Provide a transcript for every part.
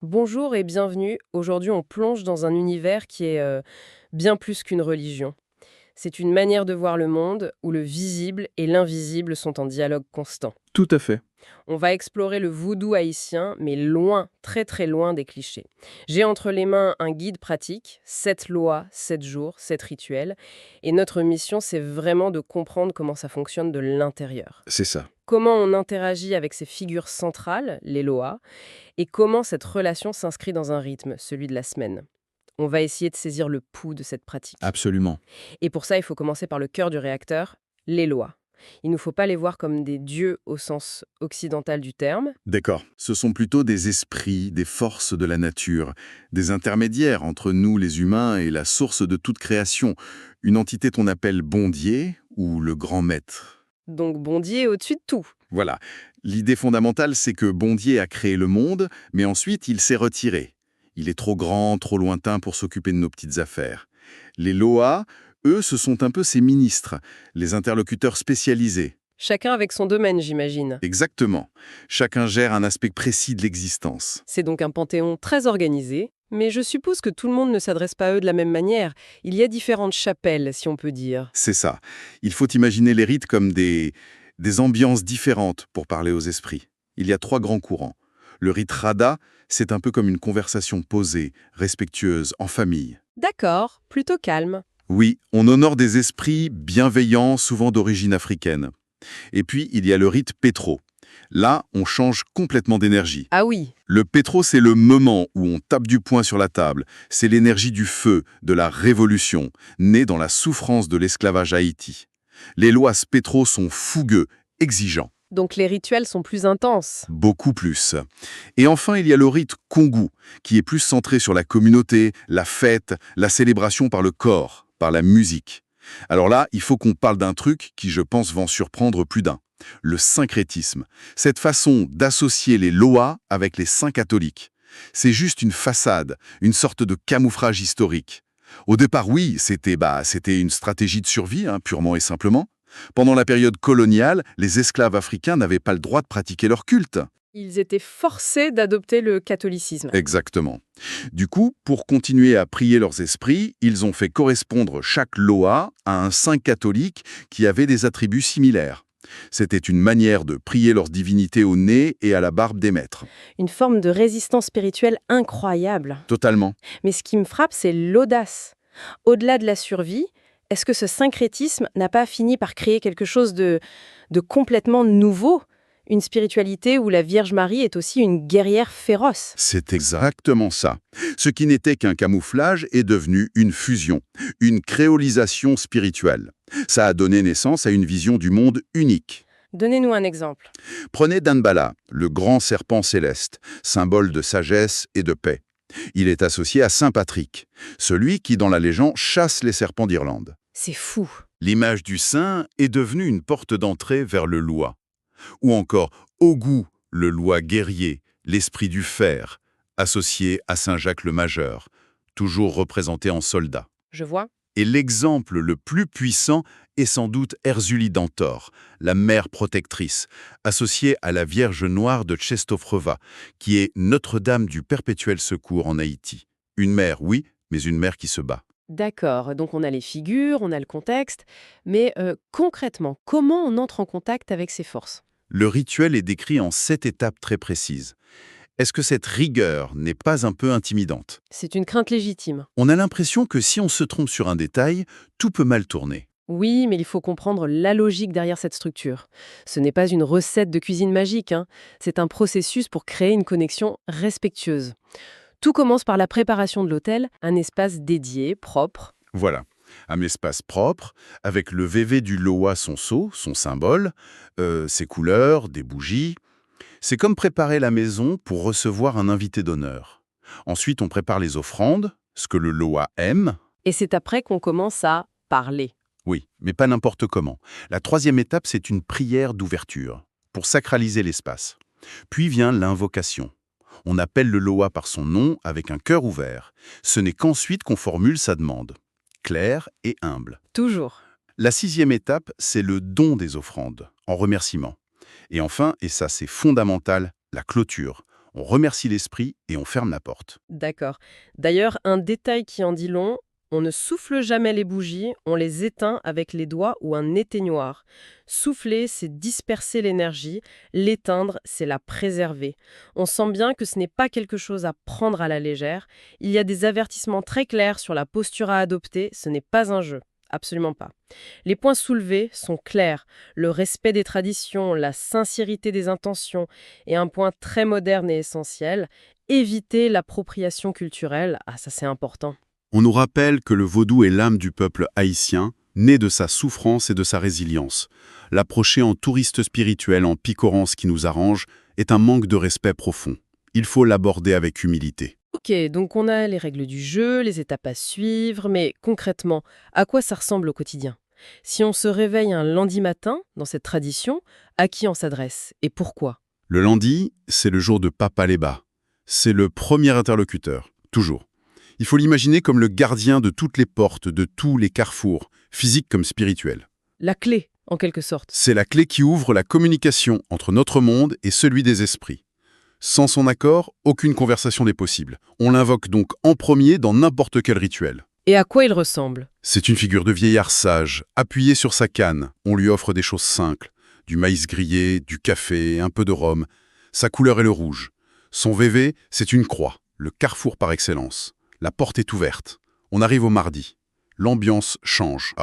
Bonjour et bienvenue. Aujourd'hui, on plonge dans un univers qui est bien plus qu'une religion. C'est une manière de voir le monde où le visible et l'invisible sont en dialogue constant. Tout à fait. On va explorer le vaudou haïtien, mais loin, très très loin des clichés. J'ai entre les mains un guide pratique, 7 lois, 7 jours, 7 rituels, et notre mission, c'est vraiment de comprendre comment ça fonctionne de l'intérieur. C'est ça. Comment on interagit avec ces figures centrales, les lois, et comment cette relation s'inscrit dans un rythme, celui de la semaine. On va essayer de saisir le pouls de cette pratique. Absolument. Et pour ça, il faut commencer par le cœur du réacteur, les lois. Il ne faut pas les voir comme des dieux au sens occidental du terme. D'accord. Ce sont plutôt des esprits, des forces de la nature, des intermédiaires entre nous les humains et la source de toute création. Une entité qu'on appelle Bondier ou le grand maître. Donc Bondier au-dessus de tout. Voilà. L'idée fondamentale, c'est que Bondier a créé le monde, mais ensuite il s'est retiré. Il est trop grand, trop lointain pour s'occuper de nos petites affaires. Les Loa, eux, ce sont un peu ses ministres, les interlocuteurs spécialisés. Chacun avec son domaine, j'imagine. Exactement. Chacun gère un aspect précis de l'existence. C'est donc un panthéon très organisé, mais je suppose que tout le monde ne s'adresse pas à eux de la même manière. Il y a différentes chapelles, si on peut dire. C'est ça. Il faut imaginer les rites comme des ambiances différentes pour parler aux esprits. Il y a 3 grands courants. Le rite Radha, c'est un peu comme une conversation posée, respectueuse, en famille. D'accord, plutôt calme. Oui, on honore des esprits bienveillants, souvent d'origine africaine. Et puis, il y a le rite Pétro. Là, on change complètement d'énergie. Ah oui, Le pétro, c'est le moment où on tape du poing sur la table. C'est l'énergie du feu, de la révolution, née dans la souffrance de l'esclavage à Haïti. Les lois pétro sont fougueux, exigeants, donc les rituels sont plus intenses. beaucoup plus. Et enfin, il y a le rite kongu, qui est plus centré sur la communauté, la fête, la célébration par le corps, par la musique. Alors là, il faut qu'on parle d'un truc qui, je pense, va en surprendre plus d'un. Le syncrétisme. Cette façon d'associer les lois avec les saints catholiques. C'est juste une façade, une sorte de camoufrage historique. Au départ, oui, c'était une stratégie de survie, purement et simplement. Pendant la période coloniale, les esclaves africains n'avaient pas le droit de pratiquer leur culte. Ils étaient forcés d'adopter le catholicisme. Exactement. Du coup, pour continuer à prier leurs esprits, ils ont fait correspondre chaque loa à un saint catholique qui avait des attributs similaires. C'était une manière de prier leurs divinités au nez et à la barbe des maîtres. Une forme de résistance spirituelle incroyable. Totalement. Mais ce qui me frappe, c'est l'audace. Au-delà de la survie, est-ce que ce syncrétisme n'a pas fini par créer quelque chose de complètement nouveau? Une spiritualité où la Vierge Marie est aussi une guerrière féroce. C'est exactement ça. Ce qui n'était qu'un camouflage est devenu une fusion, une créolisation spirituelle. Ça a donné naissance à une vision du monde unique. Donnez-nous un exemple. Prenez Danbala, le grand serpent céleste, symbole de sagesse et de paix. Il est associé à Saint Patrick, celui qui, dans la légende, chasse les serpents d'Irlande. C'est fou. L'image du saint est devenue une porte d'entrée vers le loi. Ou encore Ogu, le loi guerrier, l'esprit du fer, associé à Saint Jacques le Majeur, toujours représenté en soldat. Je vois. Et l'exemple le plus puissant est sans doute Erzulie-Dantor, la mère protectrice, associée à la Vierge Noire de Czestochowa, qui est Notre-Dame du Perpétuel Secours en Haïti. Une mère, oui, mais une mère qui se bat. D'accord, donc on a les figures, on a le contexte, mais concrètement, comment on entre en contact avec ces forces? Le rituel est décrit en 7 étapes très précises. Est-ce que cette rigueur n'est pas un peu intimidante? C'est une crainte légitime. On a l'impression que si on se trompe sur un détail, tout peut mal tourner. Oui, mais il faut comprendre la logique derrière cette structure. Ce n'est pas une recette de cuisine magique, hein. C'est un processus pour créer une connexion respectueuse. Tout commence par la préparation de l'autel, un espace dédié, propre. Voilà, un espace propre, avec le vévé du Loa, son sceau, son symbole, ses couleurs, des bougies. C'est comme préparer la maison pour recevoir un invité d'honneur. Ensuite, on prépare les offrandes, ce que le Loa aime. Et c'est après qu'on commence à parler. Oui, mais pas n'importe comment. La 3e étape, c'est une prière d'ouverture, pour sacraliser l'espace. Puis vient l'invocation. On appelle le Loa par son nom avec un cœur ouvert. Ce n'est qu'ensuite qu'on formule sa demande. Claire et humble. Toujours. La 6e étape, c'est le don des offrandes, en remerciement. Et enfin, et ça c'est fondamental, la clôture. on remercie l'esprit et on ferme la porte. D'accord. D'ailleurs, un détail qui en dit long, on ne souffle jamais les bougies, on les éteint avec les doigts ou un éteignoir. Souffler, c'est disperser l'énergie, l'éteindre, c'est la préserver. On sent bien que ce n'est pas quelque chose à prendre à la légère. Il y a des avertissements très clairs sur la posture à adopter, ce n'est pas un jeu. Absolument pas. Les points soulevés sont clairs. Le respect des traditions, la sincérité des intentions et un point très moderne et essentiel, éviter l'appropriation culturelle. Ah, ça c'est important. On nous rappelle que le vaudou est l'âme du peuple haïtien, né de sa souffrance et de sa résilience. L'approcher en touriste spirituel, en picorant ce qui nous arrange, est un manque de respect profond. Il faut l'aborder avec humilité. Ok, donc on a les règles du jeu, les étapes à suivre, mais concrètement, à quoi ça ressemble au quotidien? Si on se réveille un lundi matin, dans cette tradition, à qui on s'adresse et pourquoi? Le lundi, c'est le jour de Papa Léba. C'est le premier interlocuteur, toujours. Il faut l'imaginer comme le gardien de toutes les portes, de tous les carrefours, physiques comme spirituels. La clé, en quelque sorte. C'est la clé qui ouvre la communication entre notre monde et celui des esprits. Sans son accord, aucune conversation n'est possible. On l'invoque donc en premier dans n'importe quel rituel. Et à quoi il ressemble? C'est une figure de vieillard sage, appuyé sur sa canne. On lui offre des choses simples. Du maïs grillé, du café, un peu de rhum. Sa couleur est le rouge. Son vévé, c'est une croix, le carrefour par excellence. La porte est ouverte. On arrive au mardi. L'ambiance change.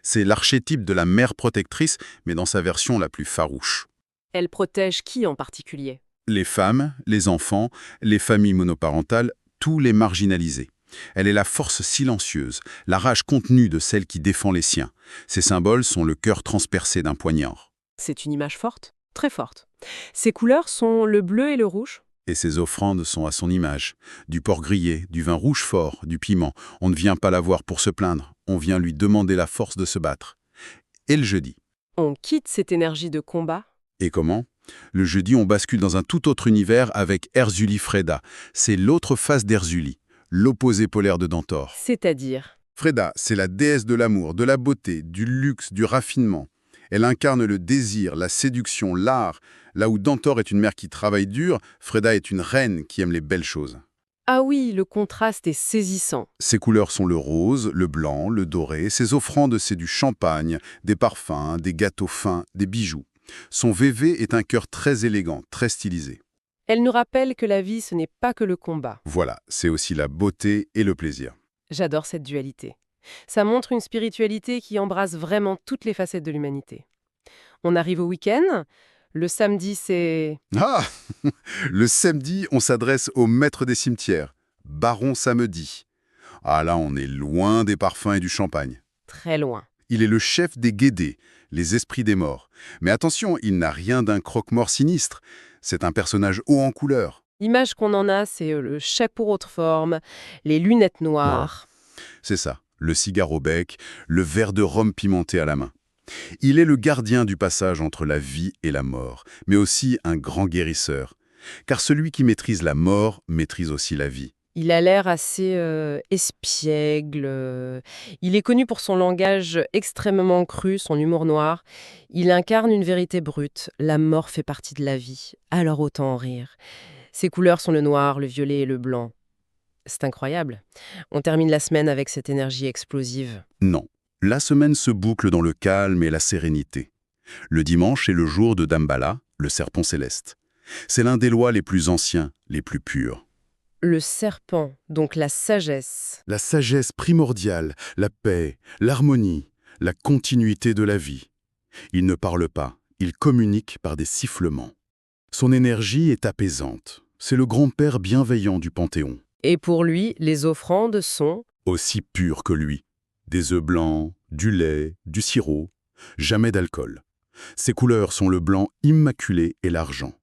C'est l'archétype de la mère protectrice, mais dans sa version la plus farouche. Elle protège qui en particulier? Les femmes, les enfants, les familles monoparentales, tous les marginalisés. Elle est la force silencieuse, la rage contenue de celle qui défend les siens. Ces symboles sont le cœur transpercé d'un poignard. C'est une image forte, très forte. Ses couleurs sont le bleu et le rouge? Et ses offrandes sont à son image. Du porc grillé, du vin rouge fort, du piment. On ne vient pas la voir pour se plaindre, on vient lui demander la force de se battre. Et le jeudi. On quitte cette énergie de combat? Et comment? Le jeudi, on bascule dans un tout autre univers avec Erzuli Freda. C'est l'autre face d'Erzuli, l'opposé polaire de Dantor. C'est-à-dire? Freda, c'est la déesse de l'amour, de la beauté, du luxe, du raffinement. Elle incarne le désir, la séduction, l'art. Là où Dantor est une mère qui travaille dur, Freda est une reine qui aime les belles choses. Ah oui, le contraste est saisissant. Ses couleurs sont le rose, le blanc, le doré. Ses offrandes, c'est du champagne, des parfums, des gâteaux fins, des bijoux. Son vévé est un cœur très élégant, très stylisé. Elle nous rappelle que la vie, ce n'est pas que le combat. Voilà, c'est aussi la beauté et le plaisir. J'adore cette dualité. Ça montre une spiritualité qui embrasse vraiment toutes les facettes de l'humanité. On arrive au week-end. Le samedi, c'est... Ah Le samedi, on s'adresse au maître des cimetières, Baron Samedi. Ah là, on est loin des parfums et du champagne. très loin. Il est le chef des Guédés, les esprits des morts. Mais attention, il n'a rien d'un croque-mort sinistre. C'est un personnage haut en couleur. L'image qu'on en a, c'est le chapeau haute forme, les lunettes noires. C'est ça, le cigare au bec, le verre de rhum pimenté à la main. Il est le gardien du passage entre la vie et la mort, mais aussi un grand guérisseur. Car celui qui maîtrise la mort maîtrise aussi la vie. Il a l'air assez espiègle. Il est connu pour son langage extrêmement cru, son humour noir. Il incarne une vérité brute. La mort fait partie de la vie, alors autant en rire. Ses couleurs sont le noir, le violet et le blanc. C'est incroyable. On termine la semaine avec cette énergie explosive. Non, la semaine se boucle dans le calme et la sérénité. Le dimanche est le jour de Damballa, le serpent céleste. C'est l'un des lois les plus anciens, les plus purs. Le serpent, donc la sagesse. La sagesse primordiale, la paix, l'harmonie, la continuité de la vie. Il ne parle pas, il communique par des sifflements. Son énergie est apaisante. C'est le grand-père bienveillant du Panthéon. Et pour lui, les offrandes sont... Aussi pur que lui. Des œufs blancs, du lait, du sirop, jamais d'alcool. Ses couleurs sont le blanc immaculé et l'argent.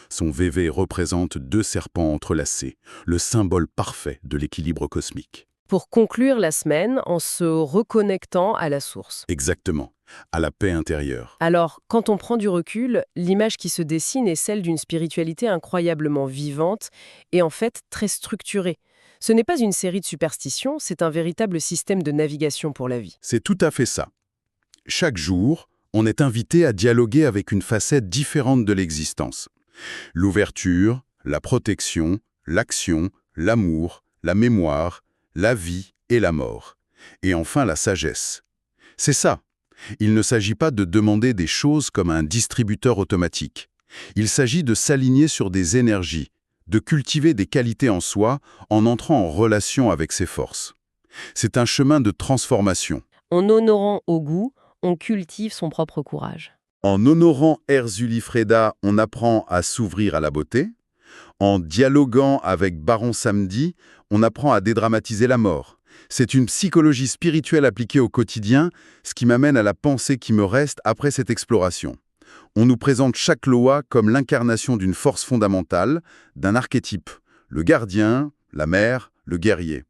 Son vévé représente 2 serpents entrelacés, le symbole parfait de l'équilibre cosmique. pour conclure la semaine en se reconnectant à la source. Exactement, à la paix intérieure. Alors, quand on prend du recul, l'image qui se dessine est celle d'une spiritualité incroyablement vivante et en fait très structurée. Ce n'est pas une série de superstitions, c'est un véritable système de navigation pour la vie. C'est tout à fait ça. Chaque jour, on est invité à dialoguer avec une facette différente de l'existence. L'ouverture, la protection, l'action, l'amour, la mémoire, la vie et la mort. Et enfin la sagesse. C'est ça. Il ne s'agit pas de demander des choses comme un distributeur automatique. Il s'agit de s'aligner sur des énergies, de cultiver des qualités en soi en entrant en relation avec ses forces. C'est un chemin de transformation. En honorant au goût, on cultive son propre courage. En honorant Erzuli Freda, on apprend à s'ouvrir à la beauté. En dialoguant avec Baron Samedi, on apprend à dédramatiser la mort. C'est une psychologie spirituelle appliquée au quotidien, ce qui m'amène à la pensée qui me reste après cette exploration. On nous présente chaque Loa comme l'incarnation d'une force fondamentale, d'un archétype, le gardien, la mère, le guerrier.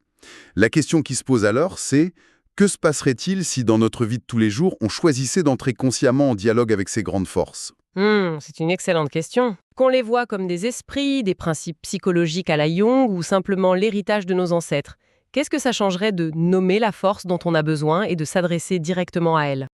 La question qui se pose alors, c'est que se passerait-il si dans notre vie de tous les jours, on choisissait d'entrer consciemment en dialogue avec ces grandes forces? C'est une excellente question. Qu'on les voit comme des esprits, des principes psychologiques à la Jung ou simplement l'héritage de nos ancêtres, qu'est-ce que ça changerait de nommer la force dont on a besoin et de s'adresser directement à elle?